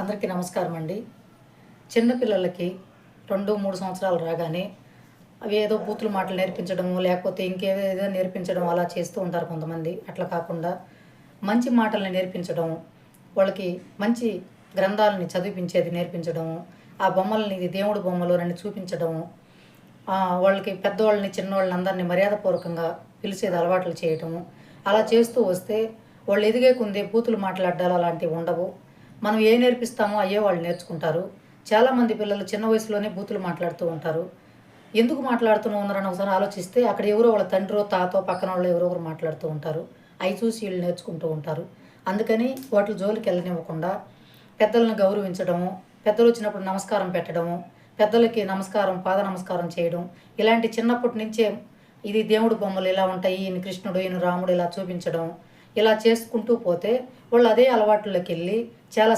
అందరికీ నమస్కారం అండి. చిన్నపిల్లలకి 2, 3 సంవత్సరాలు రాగానే అవి ఏదో బూతులు మాటలు నేర్పించడము, లేకపోతే ఇంకేదేదో నేర్పించడం అలా చేస్తూ ఉంటారు కొంతమంది. అట్లా కాకుండా మంచి మాటల్ని నేర్పించడం, వాళ్ళకి మంచి గ్రంథాలని చదివిపించేది నేర్పించడము, ఆ బొమ్మలని ఇది దేవుడి బొమ్మలు అని చూపించడము, వాళ్ళకి పెద్దవాళ్ళని, చిన్నోళ్ళని అందరిని మర్యాదపూర్వకంగా పిలిచేది అలవాట్లు చేయటము. అలా చేస్తూ వస్తే వాళ్ళు ఎదిగే కొంది బూతులు మాట్లాడ్డాలు అలాంటివి ఉండవు. మనం ఏ నేర్పిస్తామో అయ్యే వాళ్ళు నేర్చుకుంటారు. చాలామంది పిల్లలు చిన్న వయసులోనే బూతులు మాట్లాడుతూ ఉంటారు. ఎందుకు మాట్లాడుతూ ఉన్నారని ఒకసారి ఆలోచిస్తే అక్కడ ఎవరో వాళ్ళ తండ్రో, తాతో, పక్కనోళ్ళో ఎవరో ఒకరు మాట్లాడుతూ ఉంటారు. అయి చూసి వీళ్ళు నేర్చుకుంటూ ఉంటారు. అందుకని వాటి జోలికి వెళ్ళనివ్వకుండా పెద్దలను గౌరవించడము, పెద్దలొచ్చినప్పుడు నమస్కారం పెట్టడము, పెద్దలకి నమస్కారం, పాద నమస్కారం చేయడం, ఇలాంటి చిన్నప్పటి నుంచే ఇది దేవుడి బొమ్మలు ఇలా ఉంటాయి, ఈయన కృష్ణుడు, ఈయన రాముడు ఇలా చూపించడం, ఇలా చేసుకుంటూ పోతే వాళ్ళు అదే అలవాట్లోకెళ్ళి చాలా